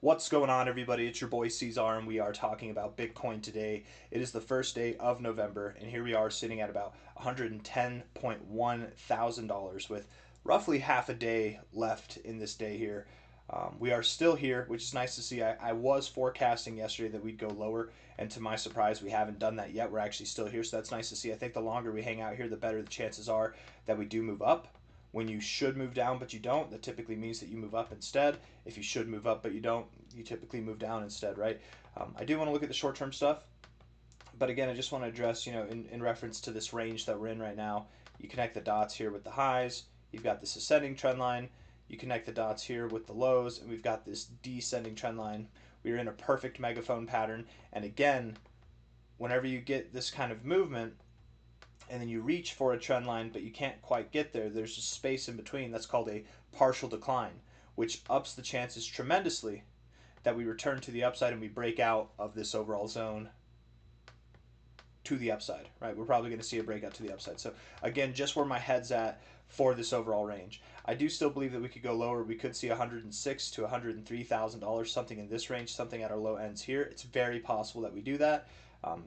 What's going on, everybody? It's your boy C-Zar, and we are talking about Bitcoin today. It is the first day of November, and here we are sitting at about $110.1 thousand with roughly half a day left in this day here. We are still here, which is nice to see. I was forecasting yesterday that we'd go lower, and to my surprise, we haven't done that yet. We're actually still here, so that's nice to see. I think the longer we hang out here, the better the chances are that we do move up. When you should move down but you don't, that typically means that you move up instead. If you should move up but you don't, you typically move down instead, right? I do want to look at the short-term stuff, but again, I just want to address, in reference to this range that we're in right now, you connect the dots here with the highs, you've got this ascending trend line, you connect the dots here with the lows, and we've got this descending trend line. We're in a perfect megaphone pattern, and again, whenever you get this kind of movement, and then you reach for a trend line but you can't quite get there, there's a space in between. That's called a partial decline, which ups the chances tremendously that we return to the upside and we break out of this overall zone to the upside, right? We're probably going to see a breakout to the upside. So again, just where my head's at for this overall range. I do still believe that we could go lower. We could see $106,000 to $103,000, something in this range, something at our low ends here. It's very possible that we do that.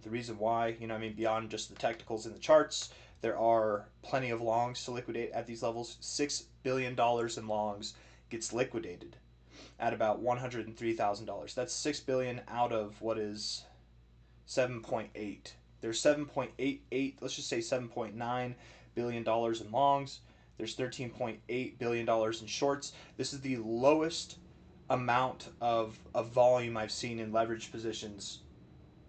The reason why, beyond just the technicals in the charts, there are plenty of longs to liquidate at these levels. $6 billion in longs gets liquidated at about $103,000. That's $6 billion out of what is 7.8. There's 7.88, let's just say $7.9 billion in longs. There's $13.8 billion in shorts. This is the lowest amount of volume I've seen in leverage positions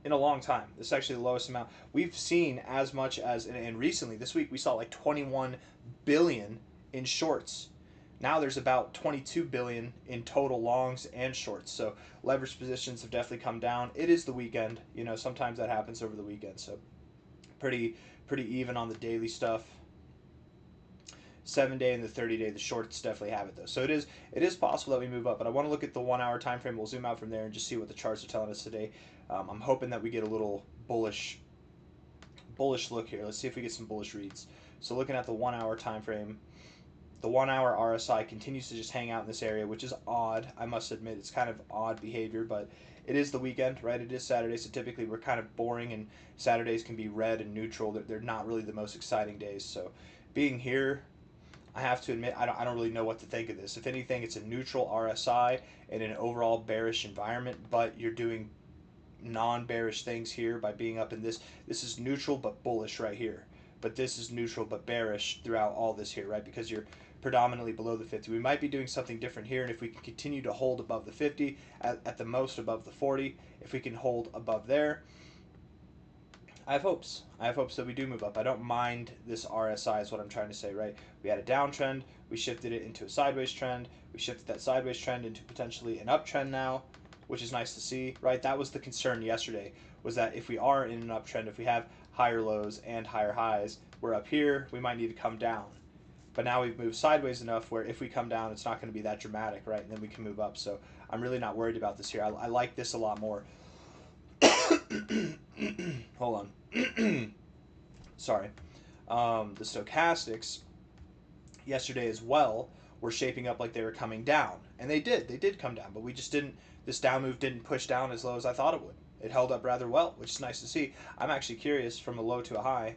in a long time. This is actually the lowest amount. We've seen as much as, and recently, this week, we saw like 21 billion in shorts. Now there's about 22 billion in total longs and shorts. So leverage positions have definitely come down. It is the weekend. Sometimes that happens over the weekend. So pretty even on the daily stuff. 7-day and the 30-day, the shorts definitely have it though. So it is possible that we move up, but I want to look at the 1 hour time frame. We'll zoom out from there and just see what the charts are telling us today. I'm hoping that we get a little bullish look here. Let's see if we get some bullish reads. So looking at the 1 hour time frame, the 1 hour RSI continues to just hang out in this area, which is odd. I must admit, it's kind of odd behavior, but it is the weekend, right? It is Saturday, so typically we're kind of boring, and Saturdays can be red and neutral. They're not really the most exciting days. So being here, I have to admit, I don't really know what to think of this. If anything, it's a neutral RSI in an overall bearish environment, but you're doing non-bearish things here by being up in this. This is neutral but bullish right here. But this is neutral but bearish throughout all this here, right? Because you're predominantly below the 50. We might be doing something different here, and if we can continue to hold above the 50, at the most above the 40, if we can hold above there, I have hopes. I have hopes that we do move up. I don't mind this RSI is what I'm trying to say, right? We had a downtrend. We shifted it into a sideways trend. We shifted that sideways trend into potentially an uptrend now, which is nice to see, right? That was the concern yesterday, was that if we are in an uptrend, if we have higher lows and higher highs, we're up here, we might need to come down. But now we've moved sideways enough where if we come down, it's not going to be that dramatic, right? And then we can move up. So I'm really not worried about this here. I like this a lot more. Hold on. Sorry. The stochastics yesterday as well were shaping up like they were coming down. And they did come down, but we just didn't, this down move didn't push down as low as I thought it would. It held up rather well, which is nice to see. I'm actually curious, from a low to a high,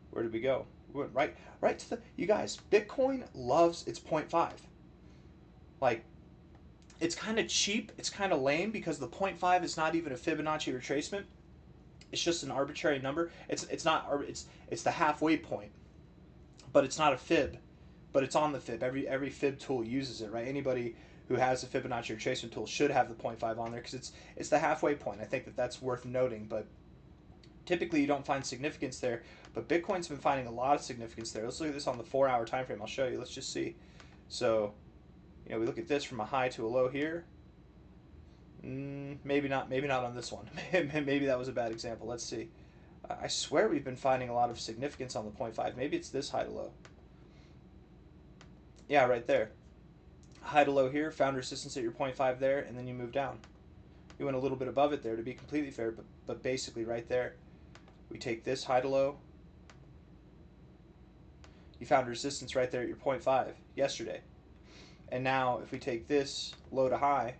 where did we go? We went right to the, you guys, Bitcoin loves its 0.5. Like, it's kind of cheap, it's kind of lame, because the 0.5 is not even a Fibonacci retracement. It's just an arbitrary number. It's not, it's the halfway point, but it's not a fib, but it's on the fib. Every fib tool uses it, right? Anybody who has a Fibonacci retracement tool should have the 0.5 on there, because it's the halfway point. I think that's worth noting, but typically you don't find significance there, but Bitcoin's been finding a lot of significance there. Let's look at this on the 4 hour time frame. I'll show you. Let's just see. So, we look at this from a high to a low here. Maybe not on this one. Maybe that was a bad example. Let's see. I swear we've been finding a lot of significance on the 0.5. Maybe it's this high to low. Yeah, right there. High to low here, found resistance at your 0.5 there, and then you move down. You went a little bit above it there, to be completely fair, but basically right there, we take this high to low. You found resistance right there at your 0.5 yesterday. And now if we take this low to high,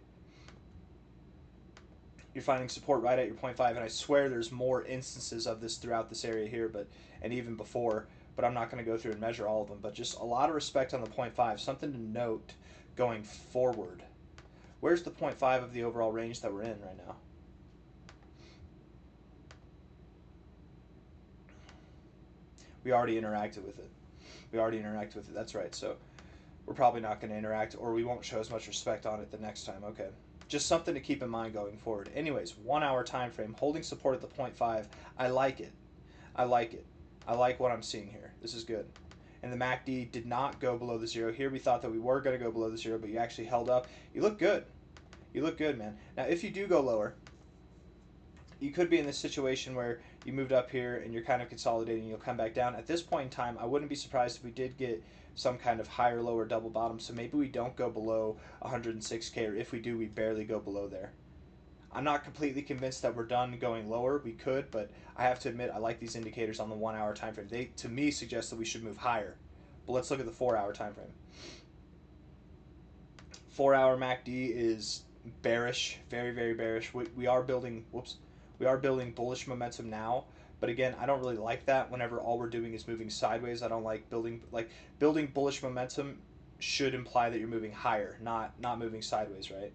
You're finding support right at your 0.5, and I swear there's more instances of this throughout this area here, and even before. But I'm not going to go through and measure all of them. But just a lot of respect on the 0.5. Something to note going forward. Where's the 0.5 of the overall range that we're in right now? We already interacted with it. We already interacted with it. That's right. So we're probably not going to interact, or we won't show as much respect on it the next time. Okay. Just something to keep in mind going forward. Anyways, 1 hour time frame, holding support at the 0.5. I like it. I like it. I like what I'm seeing here. This is good. And the MACD did not go below the zero. Here we thought that we were going to go below the zero, but you actually held up. You look good. You look good, man. Now, if you do go lower, you could be in this situation where you moved up here and you're kind of consolidating and you'll come back down. At this point in time, I wouldn't be surprised if we did get some kind of higher lower double bottom, so maybe we don't go below 106K, or if we do, we barely go below there. I'm not completely convinced that we're done going lower. We could, but I have to admit I like these indicators on the 1 hour time frame. They, to me, suggest that we should move higher. But let's look at the 4 hour time frame. 4 hour MACD is bearish, very, very bearish. We are building, we are building bullish momentum now. But again, I don't really like that whenever all we're doing is moving sideways. I don't like building bullish momentum should imply that you're moving higher, not moving sideways, right?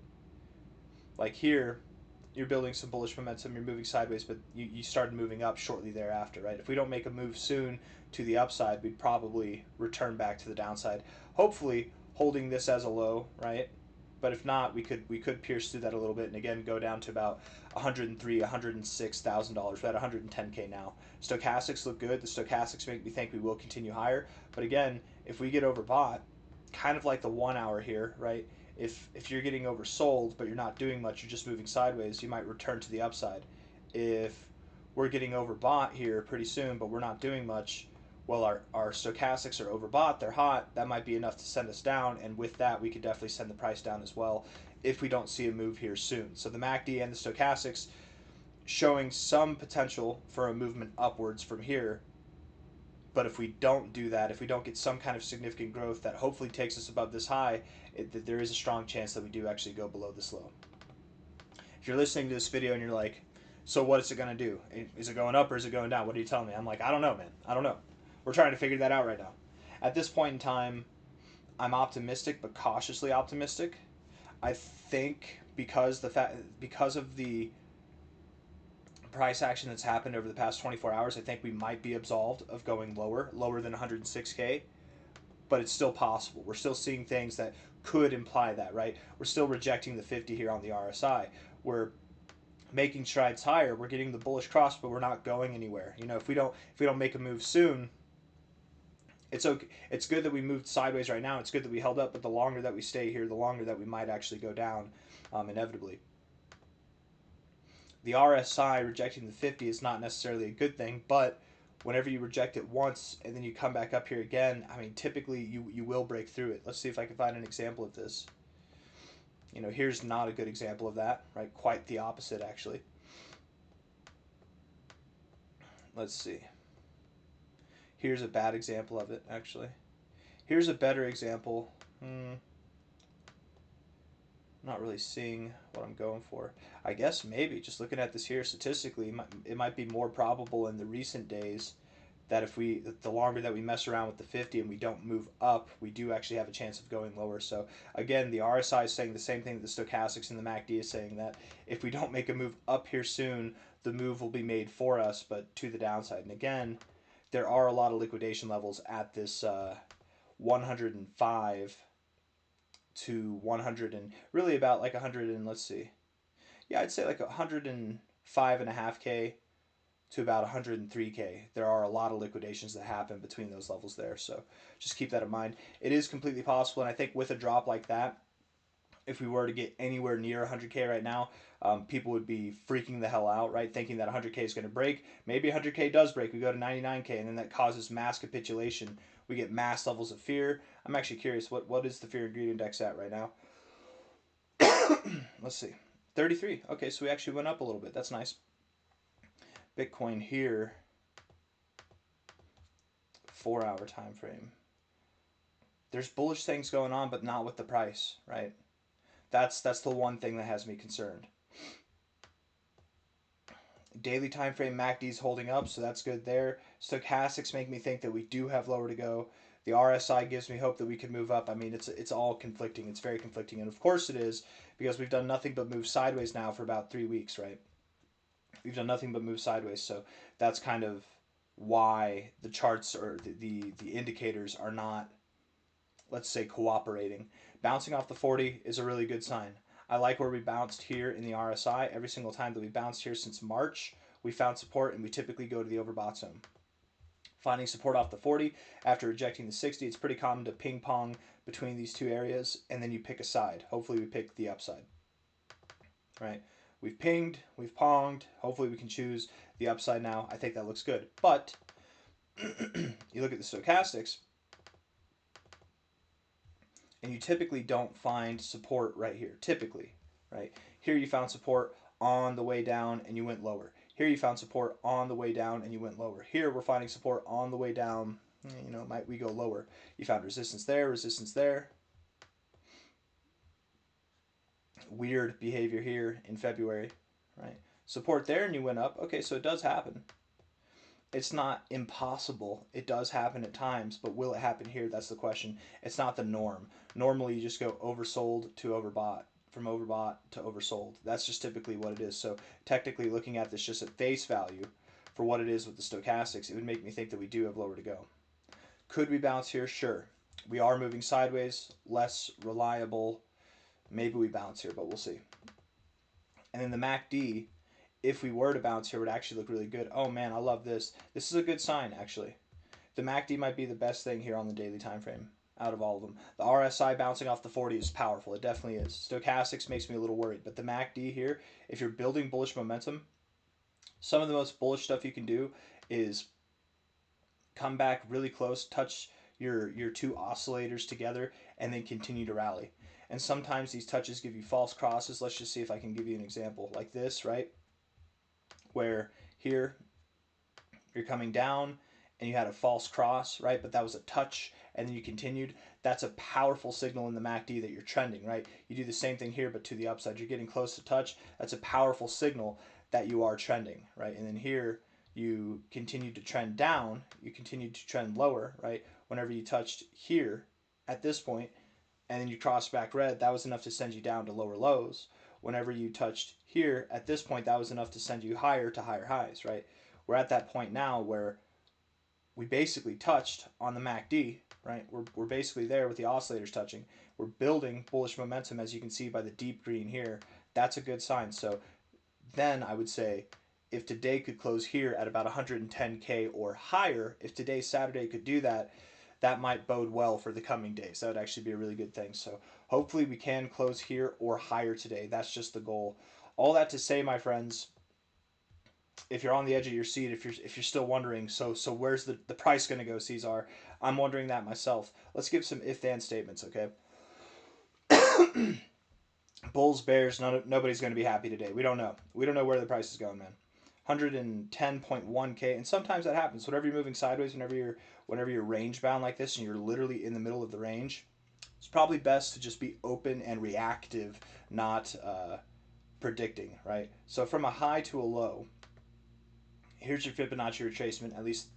Like here, you're building some bullish momentum, you're moving sideways, but you started moving up shortly thereafter, right? If we don't make a move soon to the upside, we'd probably return back to the downside. Hopefully holding this as a low, right? But if not, we could pierce through that a little bit and again go down to about $103,000, $106,000. We're at 110K now. Stochastics look good. The stochastics make me think we will continue higher. But again, if we get overbought, kind of like the 1 hour here, right? If you're getting oversold but you're not doing much, you're just moving sideways, you might return to the upside. If we're getting overbought here pretty soon but we're not doing much, well, our stochastics are overbought, they're hot, that might be enough to send us down, and with that we could definitely send the price down as well if we don't see a move here soon. So the MACD and the stochastics showing some potential for a movement upwards from here. But if we don't do that, if we don't get some kind of significant growth that hopefully takes us above this high, there is a strong chance that we do actually go below this low. If you're listening to this video and you're like, so what is it going to do? Is it going up or is it going down? What are you telling me? I'm like, I don't know, man. I don't know. We're trying to figure that out right now. At this point in time, I'm optimistic, but cautiously optimistic. I think because of the price action that's happened over the past 24 hours, I think we might be absolved of going lower than 106K, but it's still possible. We're still seeing things that could imply that, right? We're still rejecting the 50 here on the RSI. We're making strides higher. We're getting the bullish cross, but we're not going anywhere. You know, if we don't make a move soon, it's okay. It's good that we moved sideways right now. It's good that we held up, but the longer that we stay here, the longer that we might actually go down, inevitably. The RSI rejecting the 50 is not necessarily a good thing, but whenever you reject it once and then you come back up here again, I mean, typically you will break through it. Let's see if I can find an example of this. You know, here's not a good example of that, right? Quite the opposite, actually. Let's see. Here's a bad example of it, actually. Here's a better example. Not really seeing what I'm going for. I guess maybe just looking at this here statistically, it might be more probable in the recent days that the longer that we mess around with the 50 and we don't move up, we do actually have a chance of going lower. So again, the RSI is saying the same thing that the stochastics and the MACD is saying, that if we don't make a move up here soon, the move will be made for us, but to the downside. And again, there are a lot of liquidation levels at this 105 to 100 and really about like 100 and let's see. Yeah, I'd say like 105.5K to about 103K. There are a lot of liquidations that happen between those levels there, so just keep that in mind. It is completely possible, and I think with a drop like that, if we were to get anywhere near 100K right now, people would be freaking the hell out, right? Thinking that 100K is going to break. Maybe 100K does break. We go to 99K, and then that causes mass capitulation. We get mass levels of fear. I'm actually curious, what is the fear and greed index at right now? Let's see. 33. Okay, so we actually went up a little bit. That's nice. Bitcoin here, 4 hour time frame. There's bullish things going on, but not with the price, right? That's the one thing that has me concerned. Daily time frame MACD is holding up, so that's good there. Stochastics make me think that we do have lower to go. The RSI gives me hope that we can move up. I mean, it's all conflicting. It's very conflicting, and of course it is, because we've done nothing but move sideways now for about 3 weeks, right? We've done nothing but move sideways, so that's kind of why the charts or the indicators are not, let's say, cooperating. Bouncing off the 40 is a really good sign. I like where we bounced here in the RSI. Every single time that we bounced here since March, we found support, and we typically go to the overbought zone. Finding support off the 40 after rejecting the 60, it's pretty common to ping pong between these two areas, and then you pick a side. Hopefully we pick the upside, right? We've pinged, we've ponged. Hopefully we can choose the upside now. I think that looks good. But you look at the stochastics, and you typically don't find support right here. Typically, right? Here you found support on the way down and you went lower. Here you found support on the way down and you went lower. Here we're finding support on the way down. You know, might we go lower? You found resistance there, resistance there. Weird behavior here in February, right? Support there and you went up. Okay, so it does happen. It's not impossible. It does happen at times, but will it happen here? That's the question. It's not the norm. Normally you just go oversold to overbought, from overbought to oversold. That's just typically what it is. So technically, looking at this just at face value for what it is with the stochastics, it would make me think that we do have lower to go. Could we bounce here? Sure. We are moving sideways, less reliable. Maybe we bounce here, but we'll see. And then the MACD, if we were to bounce here, would actually look really good. Oh man, I love this. This is a good sign, actually. The MACD might be the best thing here on the daily time frame out of all of them. The RSI bouncing off the 40 is powerful. It definitely is. Stochastics makes me a little worried. But the MACD here, if you're building bullish momentum, some of the most bullish stuff you can do is come back really close, touch your two oscillators together, and then continue to rally. And sometimes these touches give you false crosses. Let's just see if I can give you an example like this, right? Where here you're coming down and you had a false cross, right? But that was a touch and then you continued. That's a powerful signal in the MACD that you're trending, right? You do the same thing here, but to the upside. You're getting close to touch. That's a powerful signal that you are trending, right? And then here you continue to trend down. You continue to trend lower, right? Whenever you touched here at this point and then you crossed back red, that was enough to send you down to lower lows. Whenever you touched here at this point, that was enough to send you higher to higher highs, right? We're at that point now where we basically touched on the MACD, right? We're basically there with the oscillators touching. We're building bullish momentum, as you can see by the deep green here. That's a good sign. So then I would say if today could close here at about 110K or higher, if today, Saturday, could do that, that might bode well for the coming days. That would actually be a really good thing. So hopefully we can close here or higher today. That's just the goal. All that to say, my friends, if you're on the edge of your seat, if you're still wondering, so where's the price going to go, C-Zar? I'm wondering that myself. Let's give some if-then statements, okay? Bulls, Bears, nobody's going to be happy today. We don't know. We don't know where the price is going, man. 110.1K, and sometimes that happens. Whenever you're moving sideways, whenever you're range bound like this, and you're literally in the middle of the range, it's probably best to just be open and reactive, not predicting, right? So from a high to a low, here's your Fibonacci retracement, at least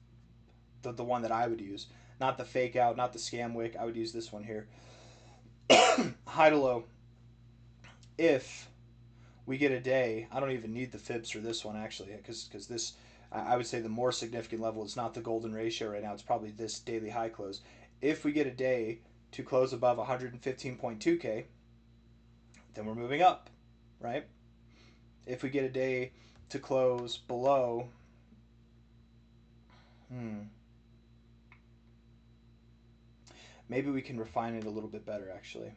the one that I would use. Not the fake out, not the scam wick. I would use this one here. High to low. If we get a day, I don't even need the fibs for this one actually, because this, I would say the more significant level is not the golden ratio right now. It's probably this daily high close. If we get a day to close above 115.2K, then we're moving up, right? If we get a day to close below, maybe we can refine it a little bit better actually.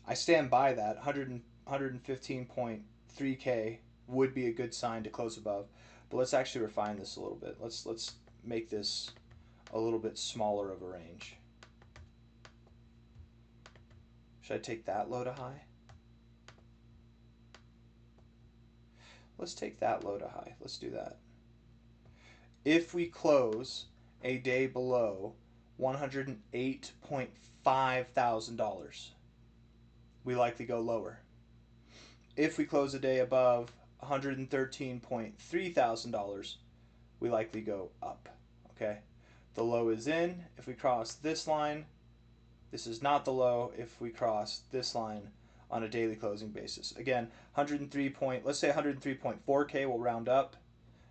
I stand by that. 115.3K would be a good sign to close above. But let's actually refine this a little bit. Let's make this a little bit smaller of a range. Should I take that low to high? Let's take that low to high. Let's do that. If we close a day below $108.5 thousand, we likely go lower. If we close a day above $113.3 thousand, we likely go up. Okay, the low is in. If we cross this line, this is not the low. If we cross this line on a daily closing basis, again, 103 point, let's say 103.4K will round up,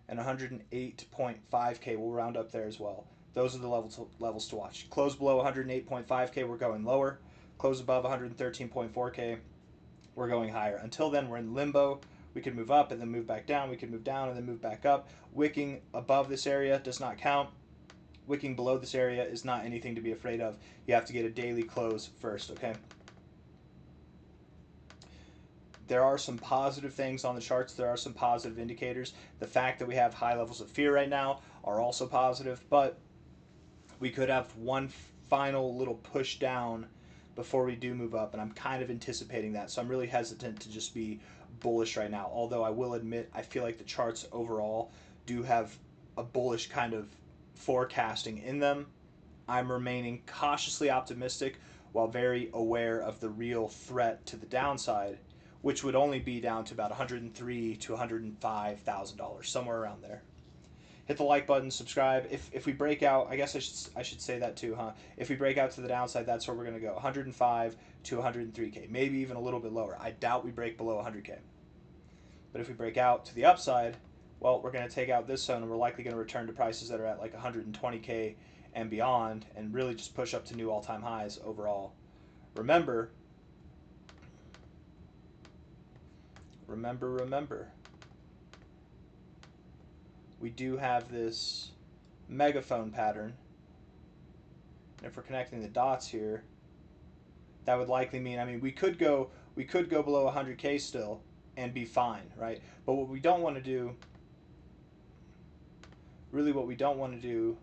and 108.5K will round up there as well. Those are the levels to watch. Close below 108.5K, we're going lower. Close above 113.4K, we're going higher. Until then, we're in limbo. We could move up and then move back down. We could move down and then move back up. Wicking above this area does not count. Wicking below this area is not anything to be afraid of. You have to get a daily close first, okay? There are some positive things on the charts. There are some positive indicators. The fact that we have high levels of fear right now are also positive, but we could have one final little push down before we do move up, and I'm kind of anticipating that. So I'm really hesitant to just be bullish right now, although I will admit I feel like the charts overall do have a bullish kind of forecasting in them. I'm remaining cautiously optimistic while very aware of the real threat to the downside, which would only be down to about $103,000 to $105,000, somewhere around there. Hit the like button, subscribe. If we break out, I guess I should say that too, huh? If we break out to the downside, that's where we're going to go. 105 to 103K, maybe even a little bit lower. I doubt we break below 100K. But if we break out to the upside, well, we're going to take out this zone, and we're likely going to return to prices that are at like 120K and beyond, and really just push up to new all-time highs overall. Remember, we do have this megaphone pattern. And if we're connecting the dots here, that would likely mean, I mean, we could go below 100K still and be fine, right? But what we don't want to do, really what we don't want to do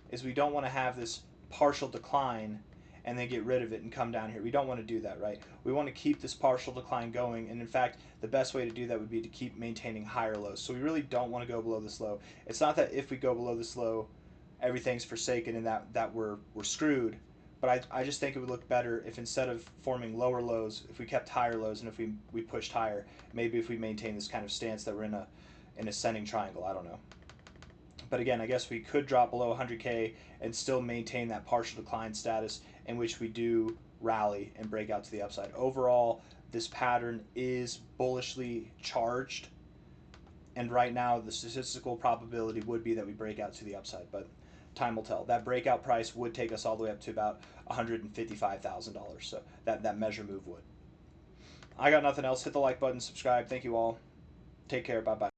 is we don't want to have this partial decline and then get rid of it and come down here. We don't want to do that, right? We want to keep this partial decline going, and in fact, the best way to do that would be to keep maintaining higher lows. So we really don't want to go below this low. It's not that if we go below this low, everything's forsaken and that we're screwed, but I just think it would look better if instead of forming lower lows, if we kept higher lows, and if we pushed higher, maybe if we maintain this kind of stance that we're in an ascending triangle. I don't know. But again, I guess we could drop below 100K and still maintain that partial decline status in which we do rally and break out to the upside. Overall, this pattern is bullishly charged, and right now the statistical probability would be that we break out to the upside, but time will tell. That breakout price would take us all the way up to about $155,000, so that measure move would. I got nothing else. Hit the like button, subscribe. Thank you all. Take care. Bye-bye.